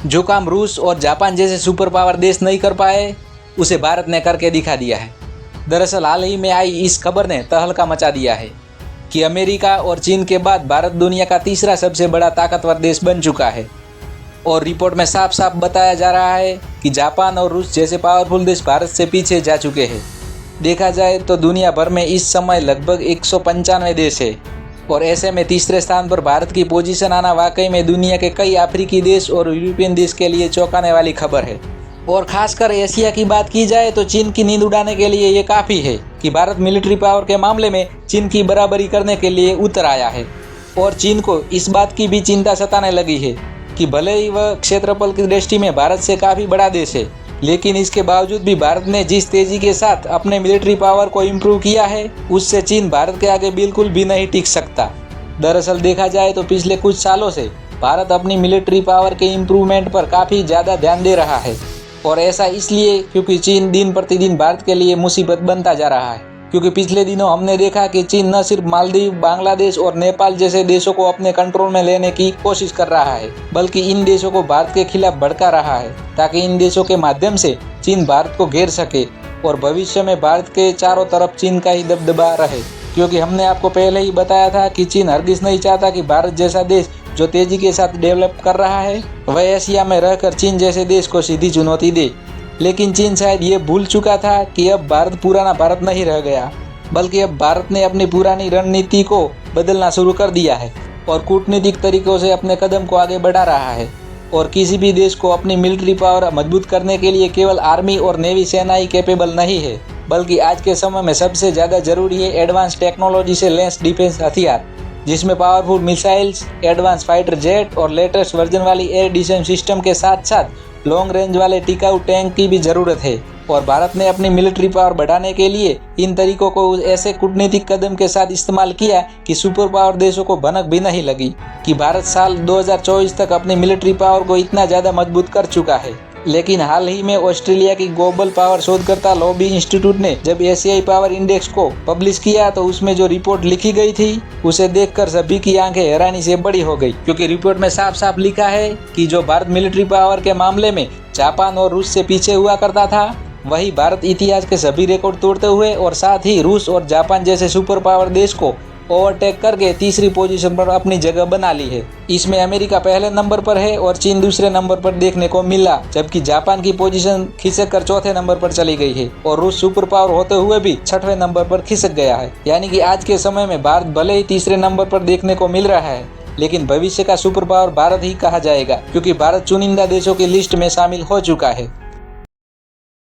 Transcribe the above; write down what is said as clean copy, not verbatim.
जो काम रूस और जापान जैसे सुपर पावर देश नहीं कर पाए, उसे भारत ने करके दिखा दिया है। दरअसल हाल ही में आई इस खबर ने तहलका मचा दिया है कि अमेरिका और चीन के बाद भारत दुनिया का तीसरा सबसे बड़ा ताकतवर देश बन चुका है। और रिपोर्ट में साफ साफ बताया जा रहा है कि जापान और रूस जैसे पावरफुल देश भारत से पीछे जा चुके हैं। देखा जाए तो दुनिया भर में इस समय लगभग 195 देश है और ऐसे में तीसरे स्थान पर भारत की पोजीशन आना वाकई में दुनिया के कई अफ्रीकी देश और यूरोपियन देश के लिए चौंकाने वाली खबर है। और खासकर एशिया की बात की जाए तो चीन की नींद उड़ाने के लिए ये काफ़ी है कि भारत मिलिट्री पावर के मामले में चीन की बराबरी करने के लिए उतर आया है। और चीन को इस बात की भी चिंता सताने लगी है कि भले ही वह क्षेत्रफल की दृष्टि में भारत से काफ़ी बड़ा देश है, लेकिन इसके बावजूद भी भारत ने जिस तेज़ी के साथ अपने मिलिट्री पावर को इम्प्रूव किया है, उससे चीन भारत के आगे बिल्कुल भी नहीं टिक सकता। दरअसल देखा जाए तो पिछले कुछ सालों से भारत अपनी मिलिट्री पावर के इम्प्रूवमेंट पर काफ़ी ज़्यादा ध्यान दे रहा है। और ऐसा इसलिए क्योंकि चीन दिन प्रतिदिन भारत के लिए मुसीबत बनता जा रहा है। क्योंकि पिछले दिनों हमने देखा कि चीन न सिर्फ मालदीव, बांग्लादेश और नेपाल जैसे देशों को अपने कंट्रोल में लेने की कोशिश कर रहा है, बल्कि इन देशों को भारत के खिलाफ भड़का रहा है ताकि इन देशों के माध्यम से चीन भारत को घेर सके और भविष्य में भारत के चारों तरफ चीन का ही दबदबा रहे। क्योंकि हमने आपको पहले ही बताया था कि चीन हरगिज नहीं चाहता कि भारत जैसा देश जो तेजी के साथ डेवलप कर रहा है, वह एशिया में रहकर चीन जैसे देश को सीधी चुनौती दे। लेकिन चीन शायद ये भूल चुका था कि अब भारत पुराना भारत नहीं रह गया, बल्कि अब भारत ने अपनी पुरानी रणनीति को बदलना शुरू कर दिया है और कूटनीतिक तरीकों से अपने कदम को आगे बढ़ा रहा है। और किसी भी देश को अपनी मिलिट्री पावर मजबूत करने के लिए केवल आर्मी और नेवी सेना ही कैपेबल नहीं है, बल्कि आज के समय में सबसे ज़्यादा जरूरी है एडवांस टेक्नोलॉजी से लैस डिफेंस हथियार, जिसमें powerful missiles, advance fighter jet और लेटेस्ट वर्जन वाली एयर डिफेंस सिस्टम के साथ साथ लॉन्ग रेंज वाले टिकाऊ टैंक की भी ज़रूरत है। और भारत ने अपनी मिलिट्री पावर बढ़ाने के लिए इन तरीकों को ऐसे कूटनीतिक कदम के साथ इस्तेमाल किया कि सुपर पावर देशों को भनक भी नहीं लगी कि भारत साल 2024 तक अपनी मिलिट्री पावर को इतना ज़्यादा मजबूत कर चुका है। लेकिन हाल ही में ऑस्ट्रेलिया की ग्लोबल पावर शोधकर्ता लॉबी इंस्टीट्यूट ने जब एशियाई पावर इंडेक्स को पब्लिश किया तो उसमें जो रिपोर्ट लिखी गई थी, उसे देखकर सभी की आंखें हैरानी से बड़ी हो गई। क्योंकि रिपोर्ट में साफ साफ लिखा है कि जो भारत मिलिट्री पावर के मामले में जापान और रूस से पीछे हुआ करता था, वही भारत इतिहास के सभी रिकॉर्ड तोड़ते हुए और साथ ही रूस और जापान जैसे सुपर पावर देश को ओवरटेक करके तीसरी पोजीशन पर अपनी जगह बना ली है। इसमें अमेरिका पहले नंबर पर है और चीन दूसरे नंबर पर देखने को मिला, जबकि जापान की पोजीशन खिसक कर चौथे नंबर पर चली गई है और रूस सुपर पावर होते हुए भी 6वें नंबर पर खिसक गया है। यानी कि आज के समय में भारत भले ही तीसरे नंबर पर देखने को मिल रहा है, लेकिन भविष्य का सुपर पावर भारत ही कहा जाएगा, क्योंकि भारत चुनिंदा देशों की लिस्ट में शामिल हो चुका है।